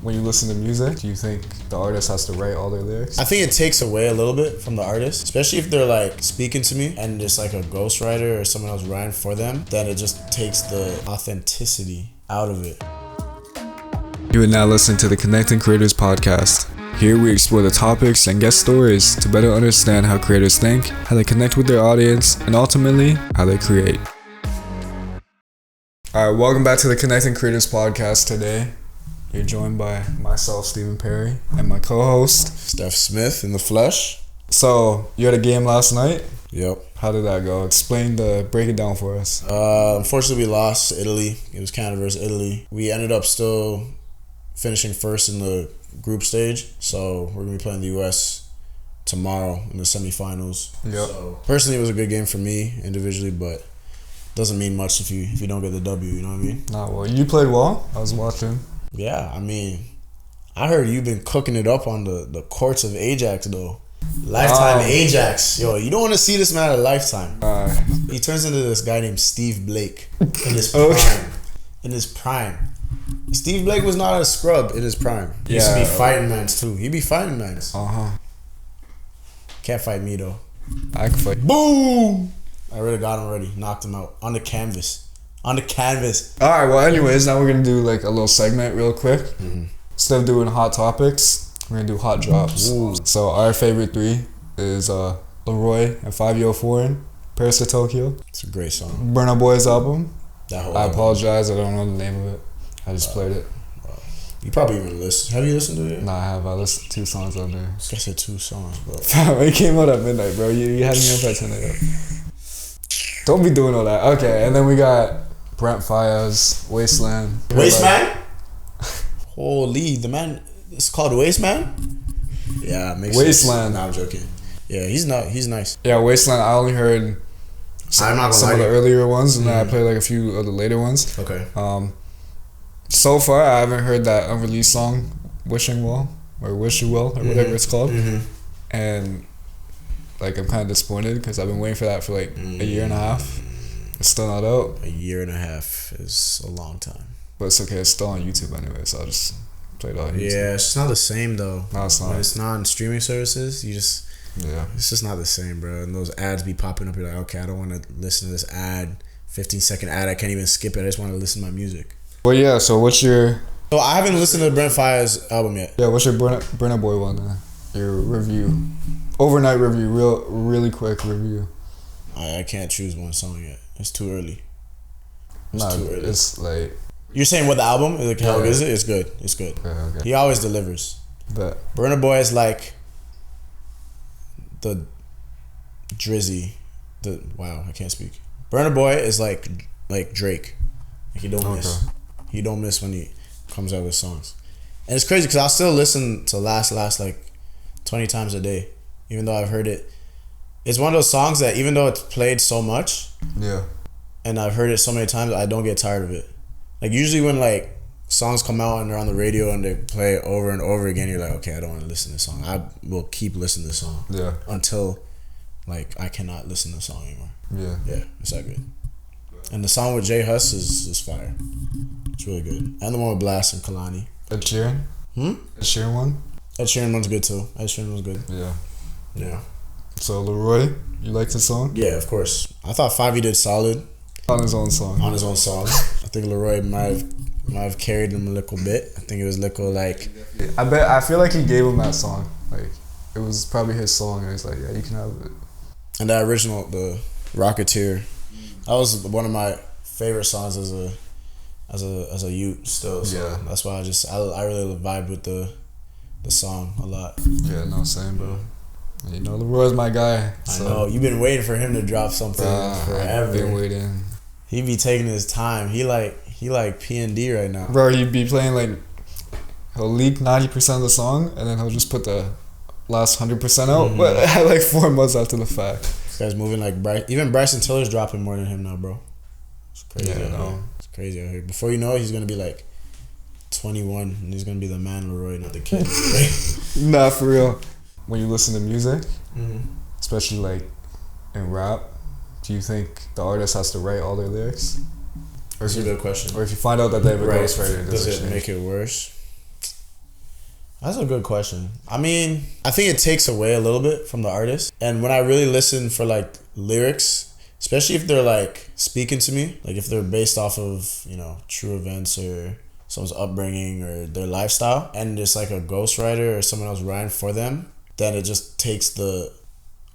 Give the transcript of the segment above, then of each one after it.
When you listen to music, do you think the artist has to write all their lyrics? I think it takes away a little bit from the artist, especially if they're like speaking to me and just like a ghostwriter or someone else writing for them. Then it just takes the authenticity out of it. You are now listening to the Connecting Creators podcast. Here we explore the topics and guest stories to better understand how creators think, how they connect with their audience, and ultimately, how they create. Alright, welcome back to the Connecting Creators podcast today. You're joined by myself, Stephen Perry, and my co-host, Steph Smith in the flesh. So, you had a game last night? Yep. How did that go? Break it down for us. Unfortunately, we lost to Italy. It was Canada versus Italy. We ended up still finishing first in the group stage. So, we're going to be playing the U.S. tomorrow in the semifinals. Yep. So, personally, it was a good game for me individually, but doesn't mean much if you don't get the W, you know what I mean? Nah, well, you played well. I was watching. Yeah, I mean, I heard you've been cooking it up on the courts of Ajax, though. Lifetime Ajax. Yo, you don't want to see this man at Lifetime. He turns into this guy named Steve Blake in his prime. Steve Blake was not a scrub in his prime. He used to be fighting mans, too. He'd be fighting mans. Can't fight me, though. I can fight. Boom! I already got him already. Knocked him out. On the canvas. Alright, well, anyways, now we're going to do like a little segment real quick. Mm-hmm. Instead of doing hot topics, we're going to do hot drops. Ooh. So our favorite three is Laroi and 5 Foreign, Paris to Tokyo. It's a great song. Burna Boy's album. I apologize, I don't know the name of it. I just played it. You probably even listened. Have you listened to it? Nah, I have. I listened to 2 songs on there. I said 2 songs, bro. It came out at midnight, bro. You had me up at 10 a.m. Don't be doing all that. Okay, and then we got Brent, Faiyaz, Wasteland. Wasteman? Holy, the man. It's called Wasteman? Yeah, makes Wasteland. Sense. Nah, I'm joking. Yeah, he's nice. Yeah, Wasteland. I only heard some of the earlier ones, and then I played like a few of the later ones. Okay. So far, I haven't heard that unreleased song, Wishing Well, or Wish You Well, or whatever it's called. Mm-hmm. And like, I'm kind of disappointed because I've been waiting for that for like a year and a half. It's still not out. A year and a half is a long time. But it's okay. It's still on YouTube anyway, so I'll just play it on YouTube. Yeah, it's not the same though. No, it's not. When it's not on streaming services, it's just not the same, bro. And those ads be popping up. You're like, okay, I don't want to listen to this ad, 15-second ad. I can't even skip it. I just want to listen to my music. Well, yeah. So what's your? So I haven't listened to Brent Faiyaz album yet. Yeah, what's your Burna Boy one? Your review, overnight review, really quick review. I can't choose one song yet. It's too early. It's like. You're saying what the album? Like how good is it? It's good. It's good. Okay. He always delivers. But Burna Boy is like the Drizzy. I can't speak. Burna Boy is like Drake. Like, he don't miss. He don't miss when he comes out with songs. And it's crazy because I'll still listen to Last like 20 times a day, even though I've heard it. It's one of those songs that even though it's played so much, and I've heard it so many times, I don't get tired of it. Like, usually when like songs come out and they're on the radio and they play it over and over again, you're like, okay, I don't want to listen to this song. I will keep listening to this song until like I cannot listen to the song anymore. Yeah, it's that good. And the song with J Hus is fire. It's really good. And the one with Blast and Kalani. Ed Sheeran? Ed Sheeran one? Ed Sheeran one's good too. Ed Sheeran was good. Yeah. So Laroi, you like the song? Yeah, of course. I thought 5 did solid. On his own song. I think Laroi might have carried him a little bit. I think it was little like. I feel like he gave him that song. Like, it was probably his song, and he's like, yeah, you can have it. And that original, the Rocketeer, that was one of my favorite songs as a youth still. So that's why I really vibe with the song a lot. Yeah, no, same, bro. You know, Leroy's my guy. So. I know. You've been waiting for him to drop something forever. I've been waiting. He be taking his time. He like P&D right now. Bro, he'd be playing like, he'll leak 90% of the song and then he'll just put the last 100% out, but like 4 months after the fact. This guy's moving like even Bryson Tiller's dropping more than him now, bro. It's crazy. It's crazy out here. Before you know it, he's gonna be like 21 and he's gonna be the man Laroi, not the kid. Nah, for real. When you listen to music, especially like in rap, do you think the artist has to write all their lyrics? That's a good question. Or if you find out that they have a ghostwriter, does it make it worse? That's a good question. I mean, I think it takes away a little bit from the artist. And when I really listen for like lyrics, especially if they're like speaking to me, like if they're based off of, you know, true events or someone's upbringing or their lifestyle, and it's like a ghostwriter or someone else writing for them, then it just takes the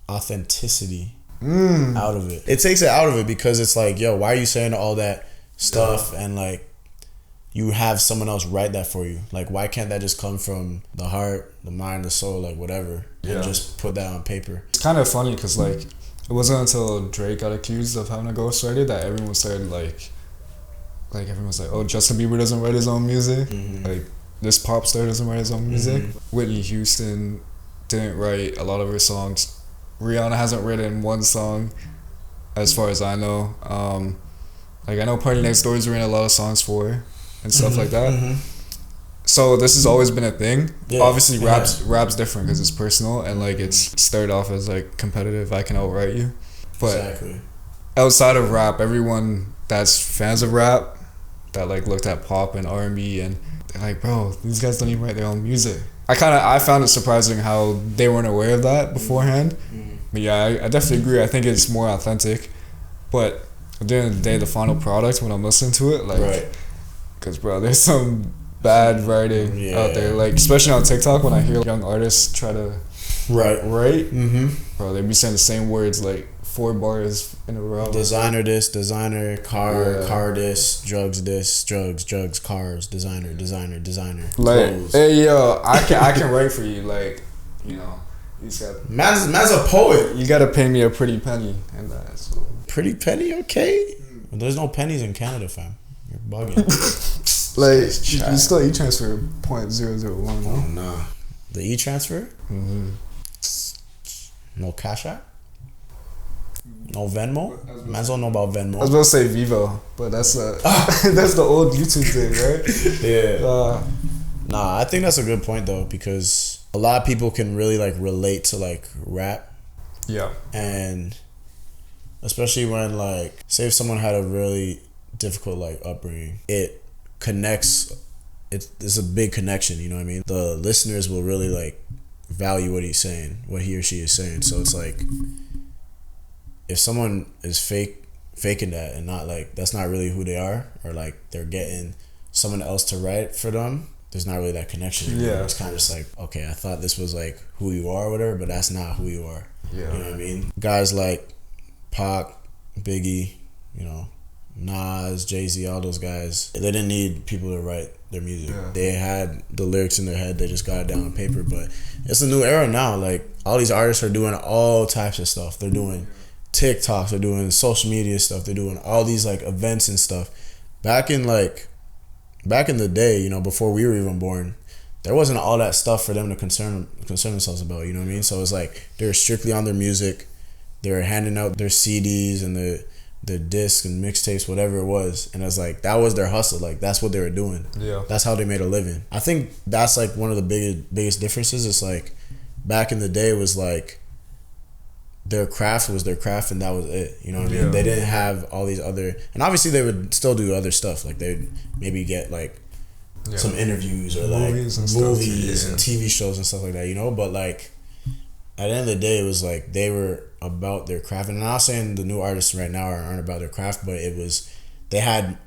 authenticity out of it. It takes it out of it because it's like, yo, why are you saying all that stuff and like you have someone else write that for you? Like, why can't that just come from the heart, the mind, the soul, like whatever, and just put that on paper? It's kind of funny because like it wasn't until Drake got accused of having a ghostwriter that everyone started like everyone's like, oh, Justin Bieber doesn't write his own music. Like this pop star doesn't write his own music. Whitney Houston didn't write a lot of her songs. Rihanna hasn't written one song, as far as I know. Like I know Party Next Door's written a lot of songs for her and stuff like that. So this has always been a thing. Obviously, rap's different because it's personal and like it's started off as like competitive. I can outright you, but outside of rap, everyone that's fans of rap that like looked at pop and R&B and they're like, bro, these guys don't even write their own music. I found it surprising how they weren't aware of that beforehand. But yeah, I definitely agree. I think it's more authentic. But at the end of the day, the final product, when I'm listening to it, like, because bro, there's some bad writing out there. Like, especially on TikTok, when I hear young artists try to write, bro, they be saying the same words like 4 bars in a row. Designer this, designer, car this, drugs, cars, designer. Like, clothes. hey yo, I can write for you. Like, you know, man's a poet. You gotta pay me a pretty penny and that. So. Pretty penny, okay. There's no pennies in Canada, fam. You're bugging. Like you still e-transfer 0.001. Oh nah, the e-transfer. No Cash App. No Venmo? Man's don't know about Venmo. I was about to say Vivo, but that's that's the old YouTube thing, right? Nah, I think that's a good point though, because a lot of people can really like relate to like rap. Yeah. And especially when like, say if someone had a really difficult like upbringing, it connects. It's a big connection, you know what I mean? The listeners will really like value what he's saying, what he or she is saying. So it's like, if someone is faking that and not like, that's not really who they are, or like they're getting someone else to write for them, there's not really that connection anymore. It's kind of just like, okay, I thought this was like who you are or whatever, but that's not who you are. You know what I mean? Guys like Pac, Biggie, you know, Nas, Jay-Z, all those guys, they didn't need people to write their music. They had the lyrics in their head, they just got it down on paper. But it's a new era now. Like, all these artists are doing all types of stuff. They're doing TikToks, they're doing social media stuff, they're doing all these like events and stuff. Back in the day, you know, before we were even born, there wasn't all that stuff for them to concern themselves about, you know what I mean? So it's like they were strictly on their music. They were handing out their CDs and the discs and mixtapes, whatever it was, and it's like that was their hustle. Like, that's what they were doing. That's how they made a living. I think that's like one of the biggest differences. It's like back in the day, it was like their craft was their craft and that was it, you know what I mean? They didn't have all these other, and obviously they would still do other stuff, like they'd maybe get like some interviews or like movies and TV shows and stuff like that, you know? But like at the end of the day, it was like they were about their craft. And I'm not saying the new artists right now aren't about their craft, but it was, they had,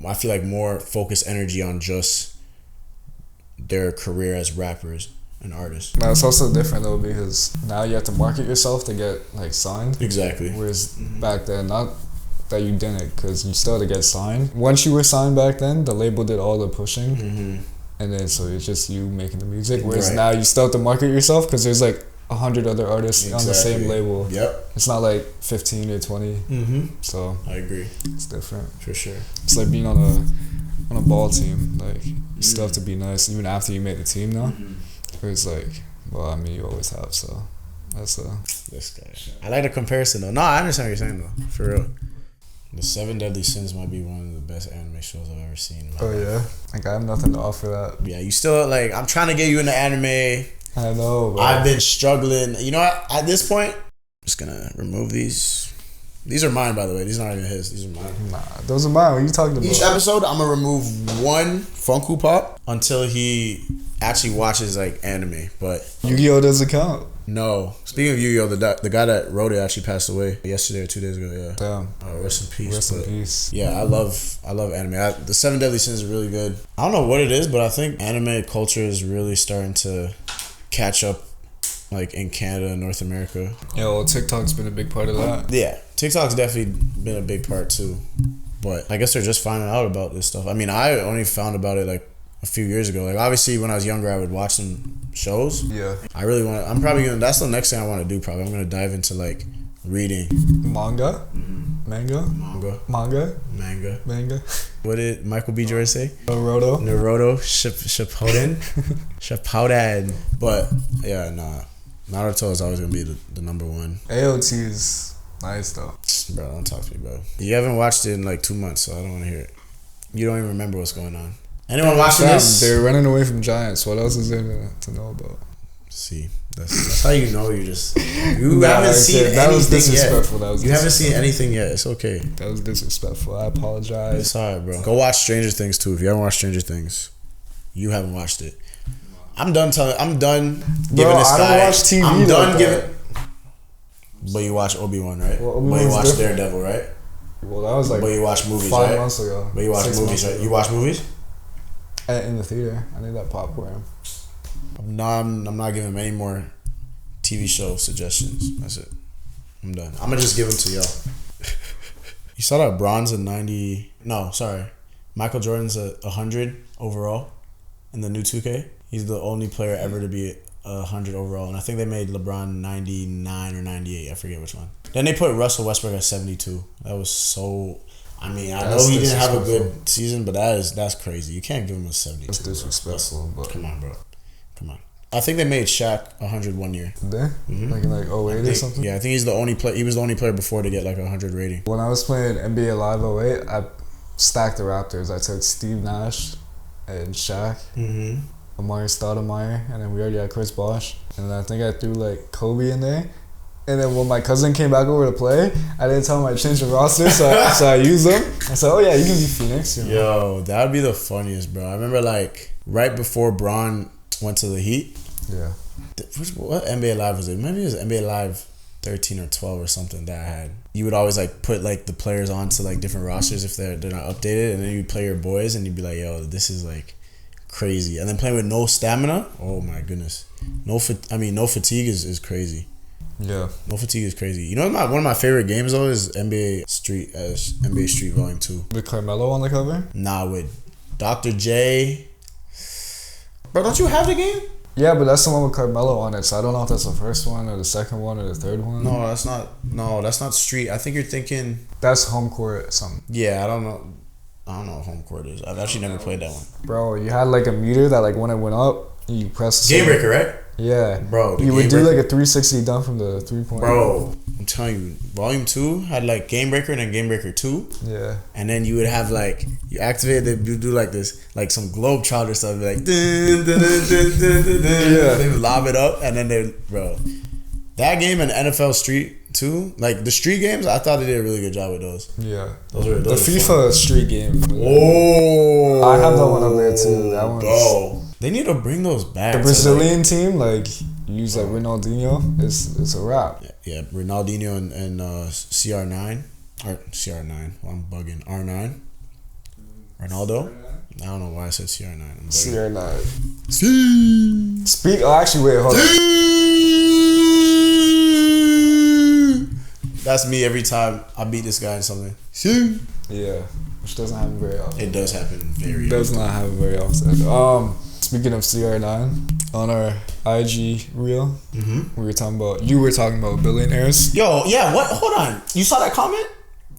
I feel like, more focused energy on just their career as rappers and artists. Now it's also different though, because now you have to market yourself to get like signed. Exactly. Whereas back then, not that you didn't, because you still had to get signed. Once you were signed back then, the label did all the pushing, and then so it's just you making the music. Whereas now you still have to market yourself because there's like 100 other artists on the same label. It's not like 15 or 20. So I agree. It's different for sure. It's like being on a ball team. Like you still have to be nice even after you make the team now. It's like, well, I mean, you always have. So that's this guy. I like the comparison though. No, I understand what you're saying though. For real. The 7 Deadly Sins might be one of the best anime shows I've ever seen. Yeah, like I have nothing to offer that. Yeah, you still like. I'm trying to get you into anime. I know, bro. I've been struggling. You know what? At this point, I'm just gonna remove these These are mine, by the way. These are not even his. These are mine. Nah, those are mine. What are you talking about? Each episode, I'm gonna remove one Funko Pop until he actually watches like anime. But Yu-Gi-Oh doesn't count. No. Speaking of Yu-Gi-Oh, the guy that wrote it actually passed away yesterday or 2 days ago. Yeah. Damn. Rest in peace. Rest in peace. Yeah, I love anime. The Seven Deadly Sins is really good. I don't know what it is, but I think anime culture is really starting to catch up, like in Canada and North America. Yeah, well, TikTok's been a big part of that. Yeah, TikTok's definitely been a big part too. But I guess they're just finding out about this stuff. I mean, I only found about it like a few years ago. Like obviously when I was younger I would watch some shows. Yeah. I'm probably gonna, that's the next thing I want to do probably. I'm gonna dive into like reading. Manga? Mm-hmm. Manga? What did Michael B. Jordan say? Naruto. Shippuden. Shippuden. But yeah, nah. Naruto is always gonna be the number one. AOT is nice though. Bro, don't talk to me, bro. You haven't watched it in like 2 months, so I don't want to hear it. You don't even remember what's going on. Anyone watching this? They're running away from giants. What else is there to know about? See, that's how you know you haven't seen anything that was disrespectful. Yet. You haven't seen anything yet. It's okay. That was disrespectful. I apologize. It's alright, bro. Go watch Stranger Things too. If you haven't watched Stranger Things, you haven't watched it. I'm done giving this guy. I don't watch TV. I'm done giving. But you watch Obi-Wan, right? Well, but you watch Daredevil, right? Well, that was like. But you watch movies, 5 right? months ago. But you watch movies, right? You watch movies? In the theater. I need that popcorn. I'm not giving him any more TV show suggestions. That's it. I'm done. I'm gonna just give them to y'all. You saw that Bron's a 90. No, sorry. Michael Jordan's a 100 overall in the new 2K. He's the only player ever to be 100 overall, and I think they made LeBron 99 or 98. I forget which one. Then they put Russell Westbrook at 72. That was so. I mean, I know he didn't have a good season, but that's crazy. You can't give him a 72. That's disrespectful. But come on, bro. Come on. I think they made Shaq 100 1 year. Did they? Mm-hmm. Like in 08 or something? Yeah, I think he's the only player. He was the only player before to get like 100 rating. When I was playing NBA Live 08, I stacked the Raptors. I took Steve Nash and Shaq, Amari Stoudemire, and then we already had Chris Bosh. And then I think I threw like Kobe in there. And then when my cousin came back over to play, I didn't tell him I changed the roster, so I used them. I said, "Oh yeah, you can be Phoenix." You know? Yo, that would be the funniest, bro. I remember like right before Bron went to the Heat. Yeah. What NBA Live was it? Maybe it was NBA Live 13 or 12 or something that I had. You would always like put like the players onto like different rosters if they're not updated, and then you'd play your boys and you'd be like, "Yo, this is like crazy." And then playing with no stamina. Oh my goodness. No fatigue is crazy. Yeah. No fatigue is crazy. You know one of my favorite games though is NBA Street Volume 2. With Carmelo on the cover? Nah, with Dr. J. Bro, don't you have the game? Yeah, but that's the one with Carmelo on it, so I don't know if that's the first one or the second one or the third one. No, that's not Street. I think you're thinking that's Home Court something. Yeah, I don't know what Home Court is. I've actually never played that one. Bro, you had like a meter that like when it went up, you press Game Breaker, right? Yeah. Bro, you would do like a 360 dunk from the 3-point. Bro, I'm telling you, Volume 2 had like Game Breaker and then Game Breaker 2. Yeah. And then you would have like, you activate it, you do like this, like some Globetrotter stuff, like, dun, dun, dun, dun, dun, dun, dun. Yeah. They would lob it up, and then bro, that game and NFL Street 2, like the street games, I thought they did a really good job with those. Yeah. Those the FIFA fun. Street game. Oh. I have that one up there too. That one's... Bro. They need to bring those back. The Brazilian team, like, use like Ronaldinho, it's a wrap. Yeah, Ronaldinho and CR9. Or CR9. Well, I'm bugging. R9. Ronaldo. I don't know why I said CR9. CR9. Speak. Oh, actually, wait, hold on. That's me every time I beat this guy in something. Yeah, which doesn't happen very often. It does happen very often. Does not happen very often. Speaking of CR9, on our IG reel, you were talking about billionaires. Yo, yeah, what? Hold on. You saw that comment?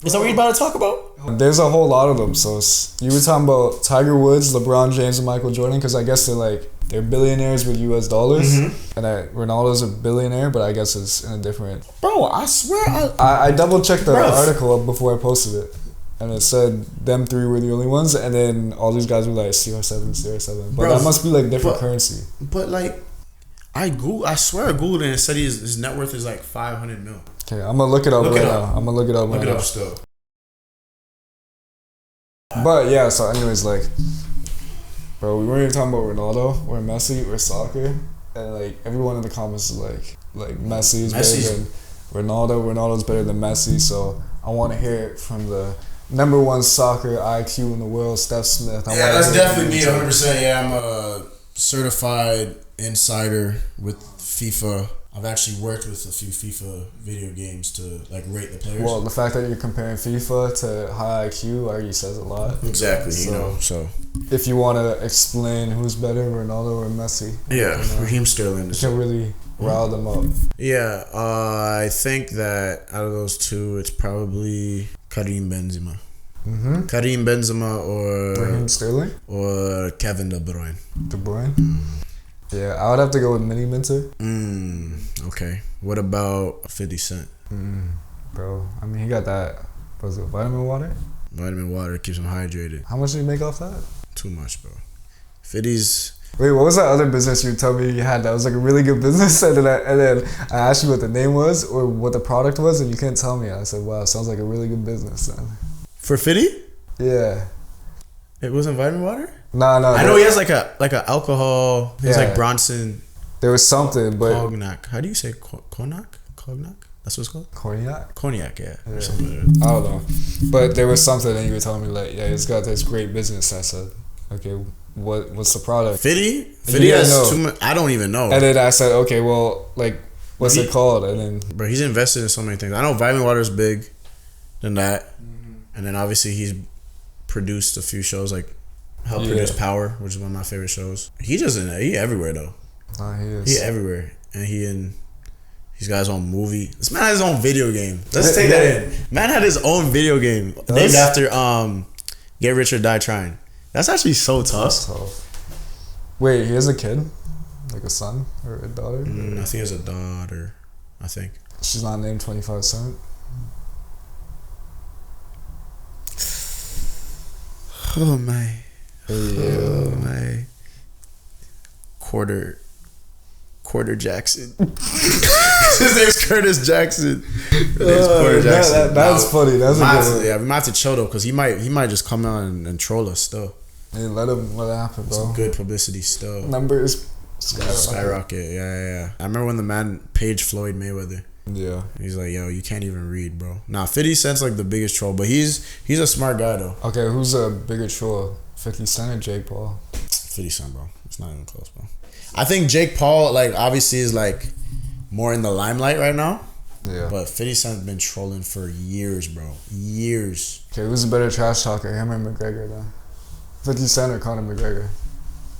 Is that what you're about to talk about? There's a whole lot of them. So you were talking about Tiger Woods, LeBron James, and Michael Jordan, because I guess they're billionaires with US dollars. And Ronaldo's a billionaire, but I guess it's in a different... Bro, I swear I double-checked the article before I posted it. And it said them three were the only ones, and then all these guys were like CR7. But that must be like different currency. But like, I swear I Googled it and it said his net worth is like 500 mil. Okay, I'm gonna look it up right now. I'm gonna look it up. Look it up still. But yeah, so anyways, like, bro, we weren't even talking about Ronaldo or Messi or soccer, and like everyone in the comments is like Messi is better than Ronaldo. Ronaldo's better than Messi. So I want to hear it from the number one soccer IQ in the world, Steph Smith. Yeah, that's definitely me, 100%. Yeah, I'm a certified insider with FIFA. I've actually worked with a few FIFA video games to like rate the players. Well, the fact that you're comparing FIFA to high IQ already says a lot. Exactly, so if you want to explain who's better, Ronaldo or Messi. Yeah, Raheem Sterling. You can really rile them up. Yeah, I think that out of those two, it's probably Karim Benzema. Mm-hmm. Karim Benzema or Raheem Sterling or Kevin De Bruyne. De Bruyne. Yeah, I would have to go with Mini Minter. Okay. What about 50 Cent? Bro, I mean, he got that, was it vitamin water? Vitamin water keeps him hydrated. How much did he make off that? Too much, bro. 50's... Wait, what was that other business you told me you had that was like a really good business? And then I asked you what the name was or what the product was, and you couldn't tell me. I said, wow, sounds like a really good business then. For 50? Yeah. It wasn't vitamin water? No. I know he has like a alcohol. He's like Bronson. There was something, but cognac. How do you say cognac? Cognac? That's what it's called. Cognac, yeah. I don't know, but there was something, and you were telling me like, yeah, it's got this great business. I said, okay, what's the product? 50 has too much. I don't even know. And then I said, okay, well, like, what's it called? And then, bro, he's invested in so many things. I know vitamin water is big than that, and then obviously he's produced a few shows like helped produce Power, which is one of my favorite shows. He everywhere though. He is. He everywhere, and he's got his own movie. This man has his own video game. Let's take that in. Man had his own video game named after Get Rich or Die Trying. That's actually so tough. That's tough. Wait, he has a kid, like a son or a daughter? I think he has a daughter. I think she's not named 25 Cent. Oh my. Oh my. Quarter Jackson. His name's Curtis Jackson. His name's Quarter Jackson. That's funny. That's a good one. Yeah, we might have to chill though, because he might just come out and troll us still. Hey, let it happen, bro. Some good publicity still. Numbers skyrocket. Yeah. I remember when the man paged Floyd Mayweather. Yeah. He's like, yo, you can't even read, bro. Nah, 50 Cent's like the biggest troll, but he's a smart guy though. Okay, who's a bigger troll? 50 Cent or Jake Paul? 50 Cent, bro. It's not even close, bro. I think Jake Paul, like, obviously is like more in the limelight right now. Yeah. But 50 Cent's been trolling for years, bro. Years. Okay, who's a better trash talker, him or McGregor then? 50 Cent or Conor McGregor?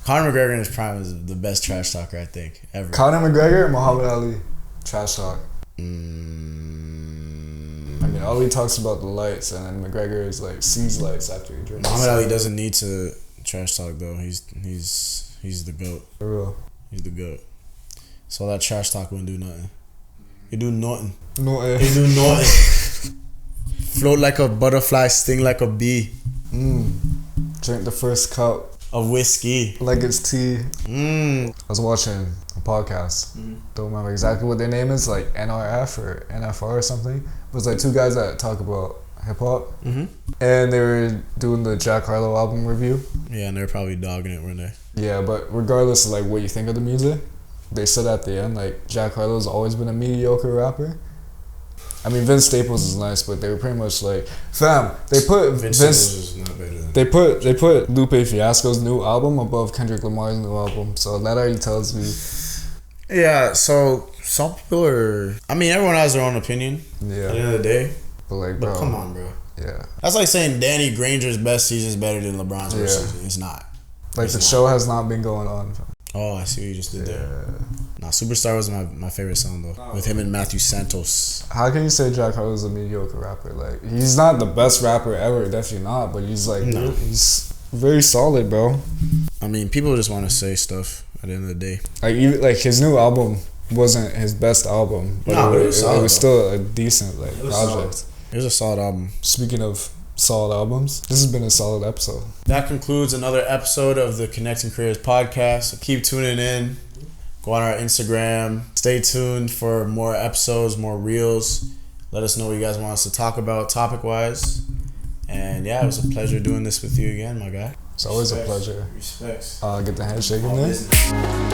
Conor McGregor in his prime is the best trash talker, I think, ever. Conor McGregor or Muhammad Ali? Trash talk. I mean, Ali talks about the lights, and then McGregor is like sees lights after he drinks. Muhammad Ali doesn't need to trash talk though. He's the GOAT. For real. He's the GOAT. So that trash talk wouldn't do nothing. He do nothing. He do nothing. Float like a butterfly, sting like a bee. Drink the first cup of whiskey like it's tea. I was watching a podcast. Don't remember exactly what their name is, like NRF or NFR or something. It was like two guys that talk about hip hop, and they were doing the Jack Harlow album review. Yeah, and they're probably dogging it, weren't they? Yeah, but regardless of like what you think of the music, they said at the end like Jack Harlow's always been a mediocre rapper. I mean, Vince Staples is nice, but they were pretty much like, fam. They put Vince is not better than they put Lupe Fiasco's new album above Kendrick Lamar's new album, so that already tells me. Yeah, so some people are. I mean, everyone has their own opinion. Yeah. At the end of the day. But come on, bro. Yeah. That's like saying Danny Granger's best season is better than LeBron's best season. It's not. Like the show has not been going on. Oh, I see what you just did there. Nah, Superstar was my favorite song though, with him and Matthew Santos. How can you say Jack Harlow's a mediocre rapper? Like, he's not the best rapper ever, definitely not. But he's like, he's very solid, bro. I mean, people just want to say stuff at the end of the day. Like, even like his new album wasn't his best album, but it was still a decent project. Solid. It was a solid album. Speaking of solid albums, this has been a solid episode. That concludes another episode of the Connecting Creators podcast. So keep tuning in. Go on our Instagram. Stay tuned for more episodes, more reels. Let us know what you guys want us to talk about topic wise. And yeah, it was a pleasure doing this with you again, my guy. It's always a pleasure. Respects. Get the handshake in there.